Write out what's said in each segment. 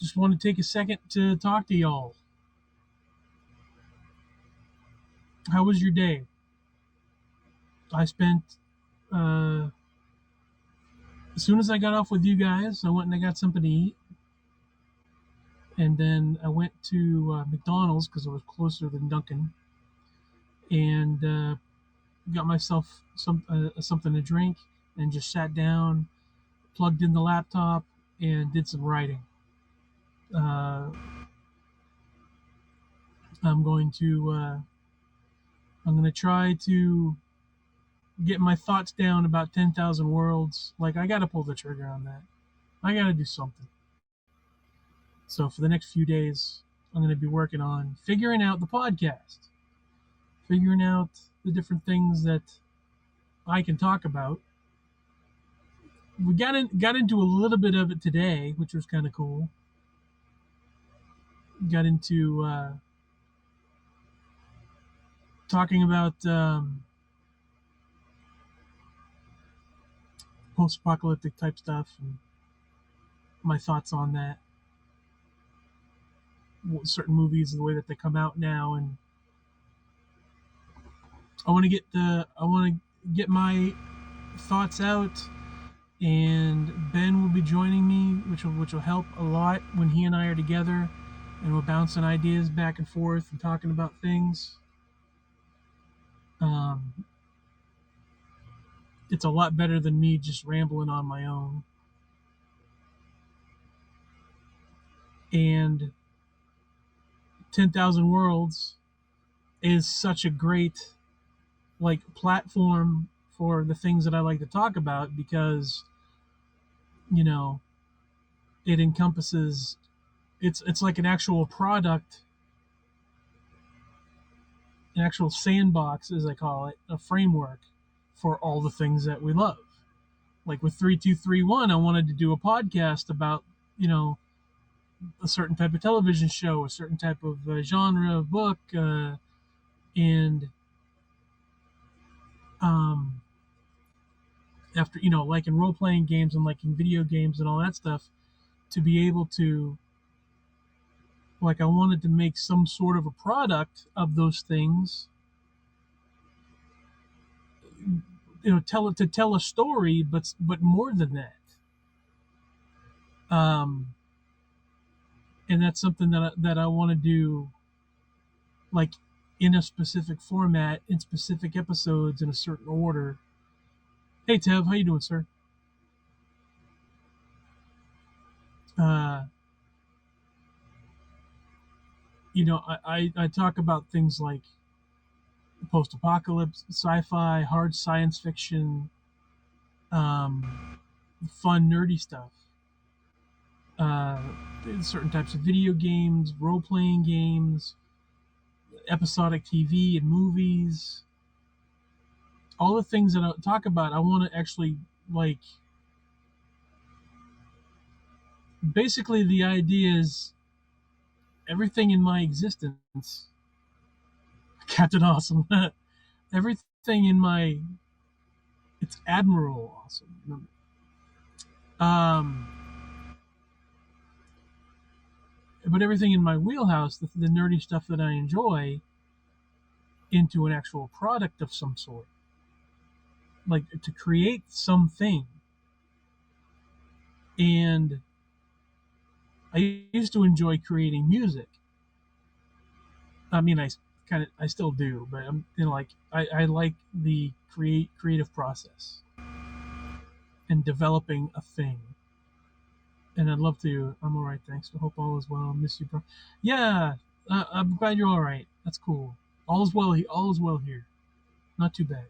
Just want to take a second to talk to y'all. How was your day? I spent, uh, as soon as I got off with you guys, I went and I got something to eat. And then I went to McDonald's because it was closer than Dunkin', and got myself something to drink, and just sat down, plugged in the laptop, and did some writing. Uh, I'm going to I'm going to try to get my thoughts down about 10,000 worlds. Like, I got to pull the trigger on that. I got to do something. So for the next few days, I'm going to be working on figuring out the podcast, figuring out the different things that I can talk about. We got into a little bit of it today, which was kind of cool. Got into talking about post-apocalyptic type stuff and my thoughts on that, certain movies, the way that they come out now, and I want to get my thoughts out, and Ben will be joining me, which will help a lot when he and I are together, and we're bouncing ideas back and forth and talking about things. Um, it's a lot better than me just rambling on my own. And 10,000 Worlds is such a great platform for the things that I like to talk about, because you know it encompasses, it's like an actual product, an actual sandbox, as I call it, a framework for all the things that we love. Like with 3231, I wanted to do a podcast about, you know, a certain type of television show, a certain type of genre of book, and um, after, liking role playing games and liking video games and all that stuff, to be able to, I wanted to make some sort of a product of those things, tell a story, but more than that. Um, and that's something that I want to do, like, in a specific format, in specific episodes, in a certain order. Hey Tev, how you doing, sir? uh I talk about things like post-apocalypse, sci-fi, hard science fiction, um fun nerdy stuff, uh certain types of video games, role-playing games, episodic TV and movies, all the things that I talk about. I want to actually, like, basically the idea is everything in my existence, Captain Awesome, everything in my, it's Admiral Awesome. Um, but everything in my wheelhouse, the nerdy stuff that I enjoy, into an actual product of some sort, like to create something. And I used to enjoy creating music. I mean, I still do, but I'm, like, I like the creative process and developing a thing. And I'd love to. I'm all right, thanks. I hope all is well. Miss you, bro. Yeah, I'm glad you're all right. That's cool. All is well. All is well here. Not too bad.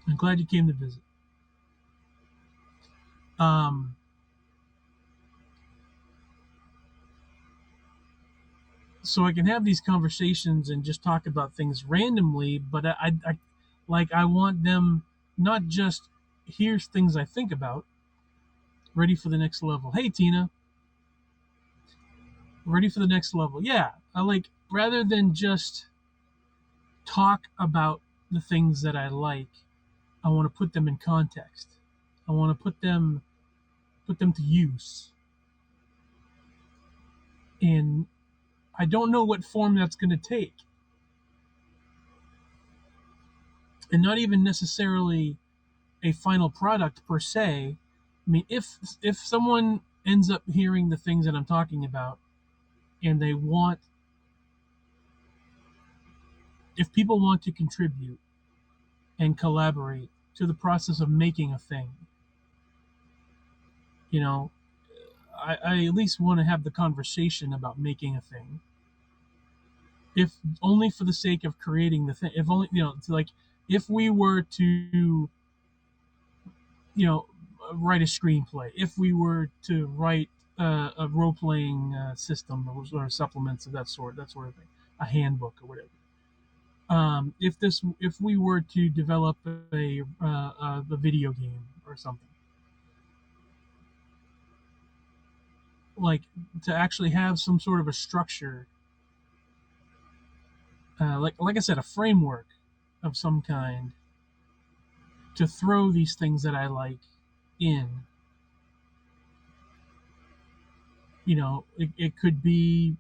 I'm glad you came to visit. Um, so I can have these conversations and just talk about things randomly, but I want them not just, here's things I think about. Ready for the next level. Hey Tina, ready for the next level. Yeah, I like, rather than just talk about the things that I like, I want to put them in context. I want to put them put them to use. And I don't know what form that's going to take. And not even necessarily a final product per se. I mean, if someone ends up hearing the things that I'm talking about and they want, if people want to contribute and collaborate to the process of making a thing, you know, I at least want to have the conversation about making a thing, if only for the sake of creating the thing. If only, like, if we were to, write a screenplay, if we were to write a role-playing system, or supplements of that sort of thing, a handbook or whatever. If we were to develop a video game or something, like, to actually have some sort of a structure, like I said, a framework of some kind to throw these things that I like in. It could be,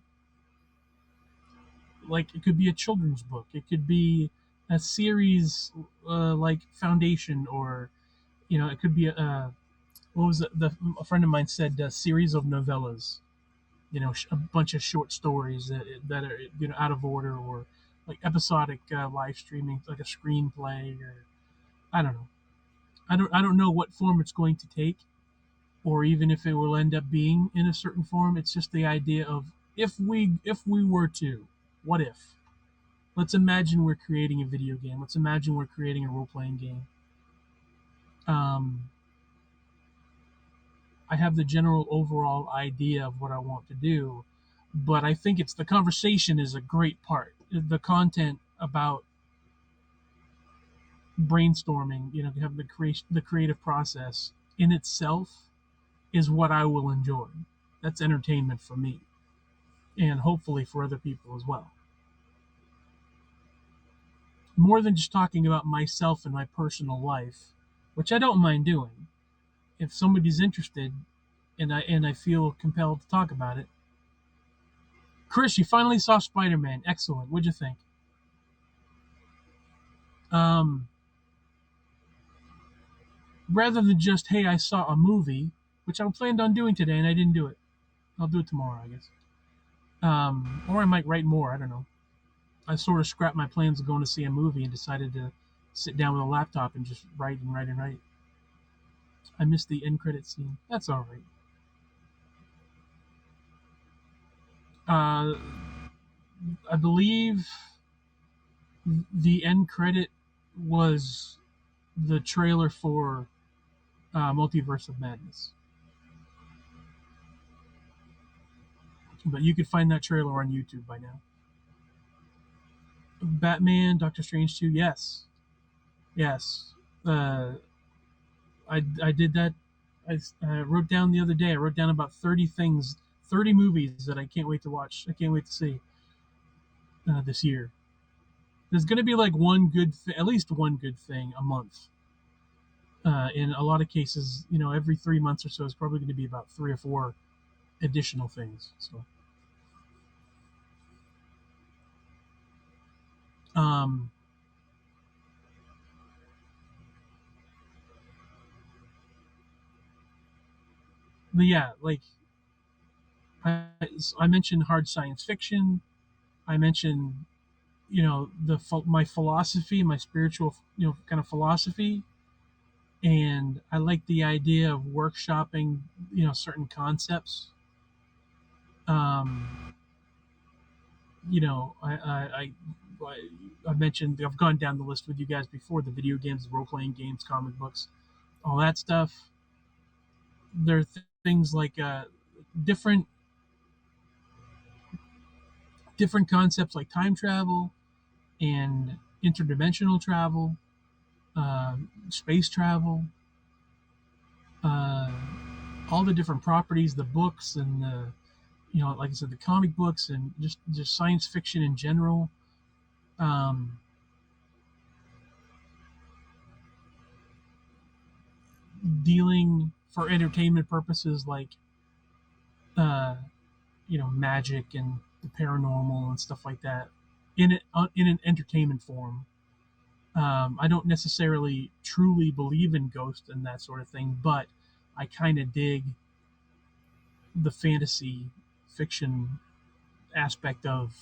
like, it could be a children's book. It could be a series, like Foundation, or it could be what was it? A friend of mine said a series of novellas. A bunch of short stories that are out of order, or like episodic live streaming, like a screenplay, or I don't know. I don't know what form it's going to take, or even if it will end up being in a certain form. It's just the idea of, if we were to, what if? Let's imagine we're creating a video game. Let's imagine we're creating a role playing game. Um, I have the general overall idea of what I want to do, but I think it's the conversation is a great part. The content about brainstorming, have the creative process in itself is what I will enjoy. That's entertainment for me, and hopefully for other people as well. More than just talking about myself and my personal life, which I don't mind doing. If somebody's interested, and I feel compelled to talk about it. Chris, you finally saw Spider-Man. Excellent. What'd you think? Um, Rather than just, hey, I saw a movie, which I planned on doing today and I didn't do it. I'll do it tomorrow, I guess. Or I might write more. I don't know. I sort of scrapped my plans of going to see a movie and decided to sit down with a laptop and just write and write and write. I missed the end credit scene. That's all right. Uh, I believe the end credit was the trailer for Multiverse of Madness. But you could find that trailer on YouTube by now. Batman, Doctor Strange 2, yes. Yes. I did that. I wrote down the other day, I wrote down about 30 things, 30 movies that I can't wait to watch. I can't wait to see this year. There's going to be like at least one good thing a month. In a lot of cases, every 3 months or so is probably going to be about 3 or 4 additional things. So, um, but yeah, like, I, I mentioned hard science fiction. I mentioned, my philosophy, my spiritual, kind of philosophy, and I like the idea of workshopping, certain concepts. Um, I mentioned, I've gone down the list with you guys before: the video games, role playing games, comic books, all that stuff. There are things like different different concepts like time travel and interdimensional travel, space travel, uh, all the different properties, the books, and like I said, the comic books, and just science fiction in general. Um, Dealing for entertainment purposes, like uh, magic and the paranormal and stuff like that, in an entertainment form. I don't necessarily truly believe in ghosts and that sort of thing, but I kind of dig the fantasy fiction aspect of,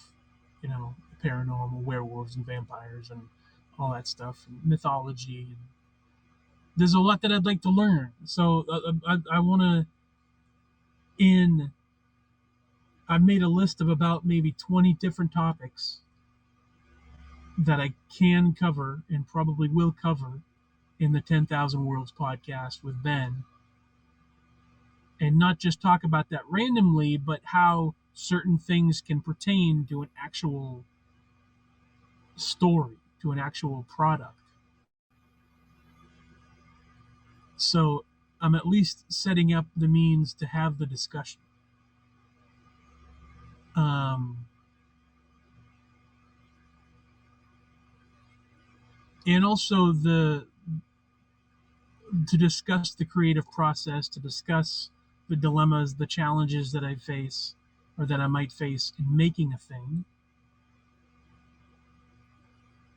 paranormal, werewolves and vampires and all that stuff, and mythology. And there's a lot that I'd like to learn. So I want to, in, I've made a list of about maybe 20 different topics that I can cover and probably will cover in the 10,000 Worlds podcast with Ben, and not just talk about that randomly, but how certain things can pertain to an actual story, to an actual product. So I'm at least setting up the means to have the discussion. Um, and also to discuss the creative process, to discuss the dilemmas, the challenges that I face or that I might face in making a thing,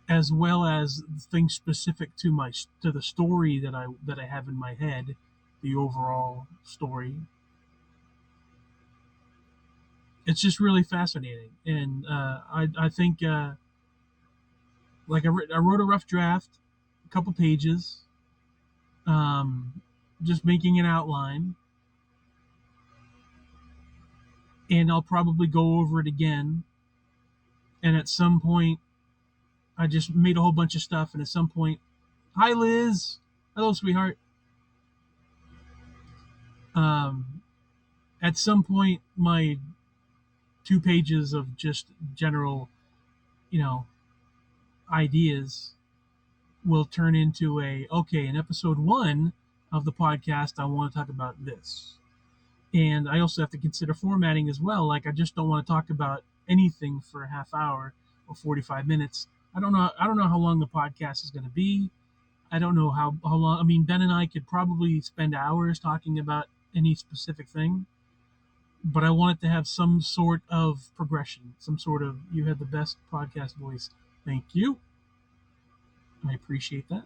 as well as things specific to the story that I have in my head, the overall story. It's just really fascinating, and I think like I wrote a rough draft, a couple pages, um, just making an outline, and I'll probably go over it again. And at some point, I just made a whole bunch of stuff, and at some point, hi Liz, hello sweetheart. Um, at some point, my 2 pages of just general, you know, ideas will turn into in episode 1 of the podcast, I want to talk about this. And I also have to consider formatting as well. Like, I just don't want to talk about anything for a half hour or 45 minutes. I don't know how long the podcast is going to be. I don't know how long. I mean, Ben and I could probably spend hours talking about any specific thing, but I want it to have some sort of progression, some sort of, you had the best podcast voice. Thank you. I appreciate that.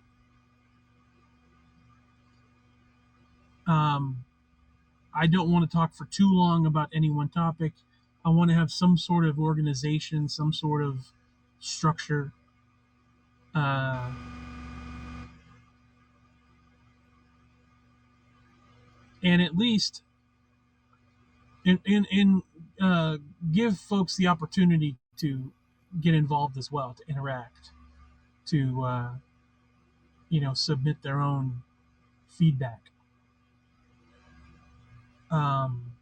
Um, I don't want to talk for too long about any one topic. I want to have some sort of organization, some sort of structure. Uh, and at least in give folks the opportunity to get involved as well, to interact, to submit their own feedback. Um,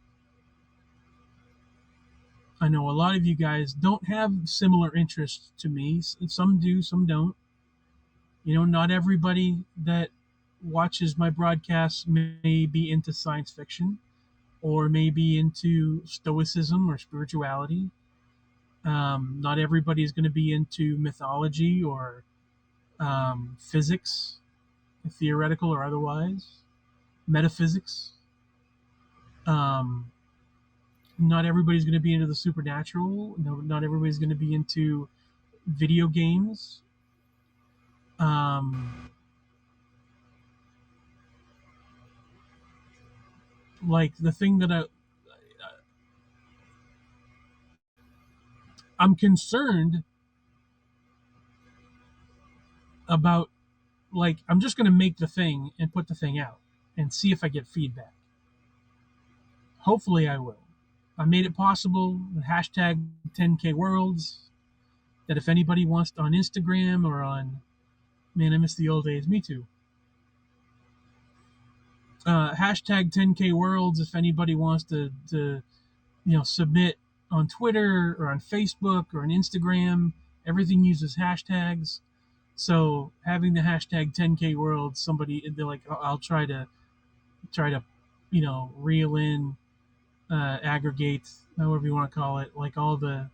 I know a lot of you guys don't have similar interests to me. Some do, some don't. Not everybody that watches my broadcasts may be into science fiction or may be into stoicism or spirituality. Not everybody is going to be into mythology or physics, theoretical or otherwise, metaphysics. Um, Not everybody's going to be into the supernatural. No, not everybody's going to be into video games. Um, like the thing that I'm concerned about, like, I'm just going to make the thing and put the thing out and see if I get feedback. Hopefully I will. I made it possible with hashtag 10K Worlds, that if anybody wants to, on Instagram or on, man, I miss the old days, me too. Hashtag 10K Worlds, if anybody wants to submit on Twitter or on Facebook or on Instagram, everything uses hashtags. So having the hashtag 10K Worlds, somebody, they're like, I'll try to reel in, aggregate, however you want to call it, like all the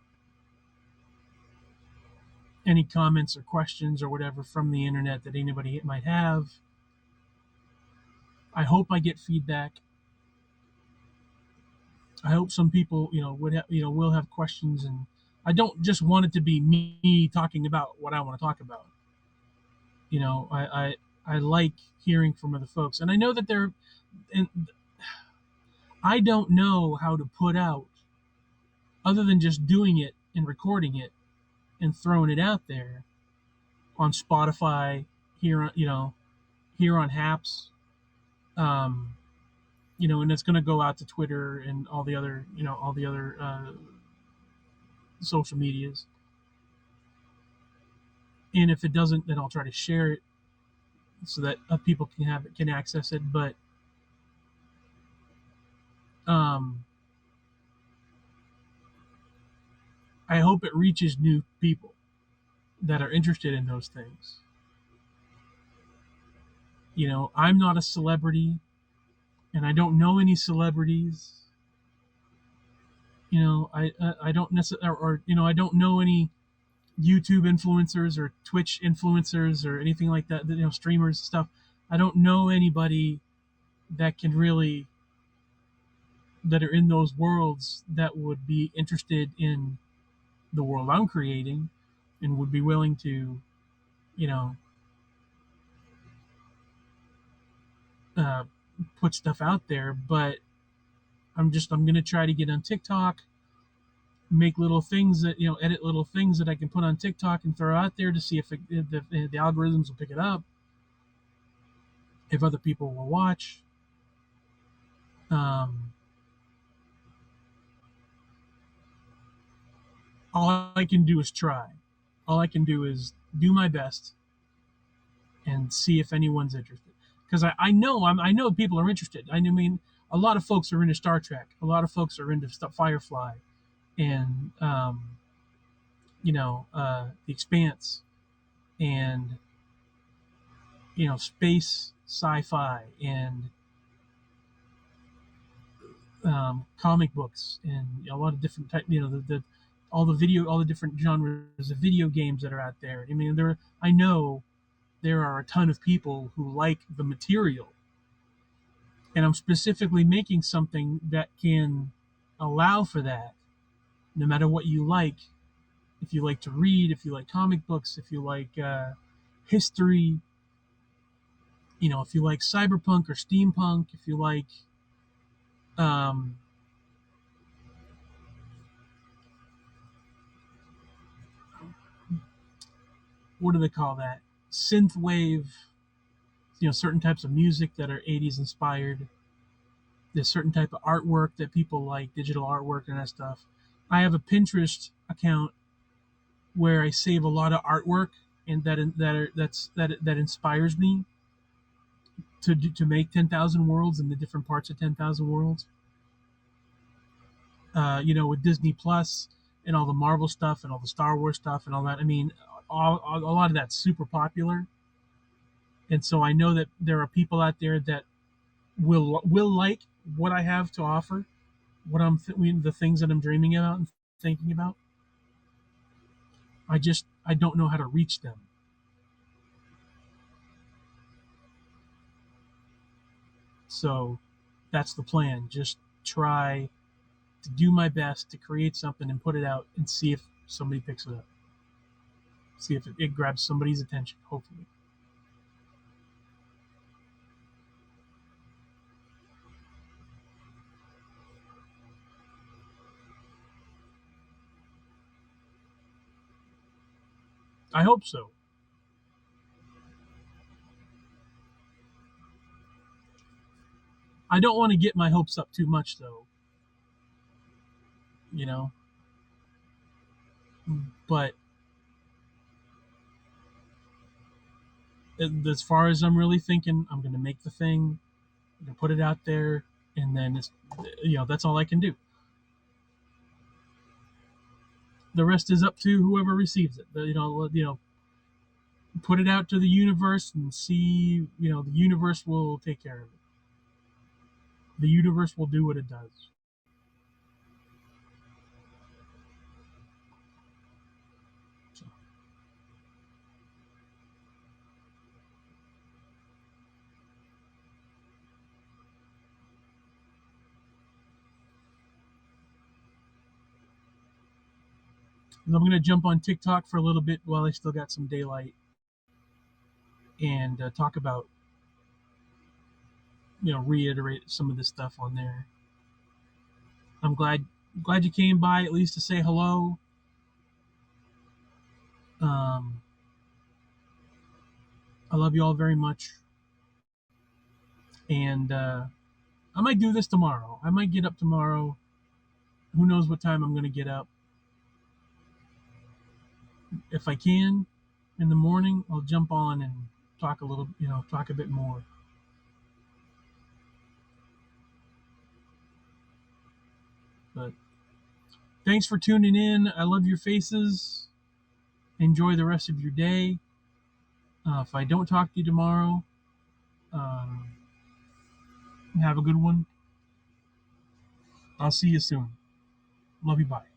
any comments or questions or whatever from the internet that anybody might have. I hope I get feedback. I hope some people, will have questions, and I don't just want it to be me talking about what I want to talk about. You know, I like hearing from other folks, and I know that and I don't know how to put out other than just doing it and recording it and throwing it out there on Spotify, here, here on Haps, um, and it's going to go out to Twitter and all the other social medias. And if it doesn't, then I'll try to share it so that people can access it. But um, I hope it reaches new people that are interested in those things. I'm not a celebrity, and I don't know any celebrities. I don't necessarily, or I don't know any YouTube influencers or Twitch influencers or anything like that. Streamers stuff. I don't know anybody that can really that are in those worlds that would be interested in the world I'm creating and would be willing to, you know, uh, put stuff out there. But I'm gonna try to get on TikTok, make little things that edit little things that I can put on TikTok and throw out there to see if the algorithms will pick it up, if other people will watch. Um, all I can do is try. All I can do is do my best and see if anyone's interested. Because I know people are interested. I mean, a lot of folks are into Star Trek. A lot of folks are into stuff, Firefly, and The Expanse, and space sci-fi, and comic books, and a lot of different type. All the different genres of video games that are out there. I mean, I know there are a ton of people who like the material, and I'm specifically making something that can allow for that. No matter what you like, if you like to read, if you like comic books, if you like history, if you like cyberpunk or steampunk, if you like um, what do they call that? Synth wave, certain types of music that are 80s inspired. There's certain type of artwork that people like, digital artwork and that stuff. I have a Pinterest account where I save a lot of artwork, and that inspires me to make 10,000 worlds and the different parts of 10,000 worlds. With Disney Plus and all the Marvel stuff and all the Star Wars stuff and all that. I mean, a lot of that's super popular, and so I know that there are people out there that will like what I have to offer, the things that I'm dreaming about and thinking about. I don't know how to reach them. So that's the plan. Just try to do my best to create something and put it out and see if somebody picks it up. See if it grabs somebody's attention, hopefully. I hope so. I don't want to get my hopes up too much, though, you know. But as far as I'm really thinking, I'm going to make the thing, I'm going to put it out there, and then that's all I can do. The rest is up to whoever receives it. Put it out to the universe and see. The universe will take care of it. The universe will do what it does. So, I'm going to jump on TikTok for a little bit while I still got some daylight and talk about, reiterate some of this stuff on there. I'm glad you came by at least to say hello. Um, I love you all very much, and I might do this tomorrow. I might get up tomorrow. Who knows what time I'm going to get up? If I can, in the morning, I'll jump on and talk a little, talk a bit more. But thanks for tuning in. I love your faces. Enjoy the rest of your day. If I don't talk to you tomorrow, um, have a good one. I'll see you soon. Love you. Bye.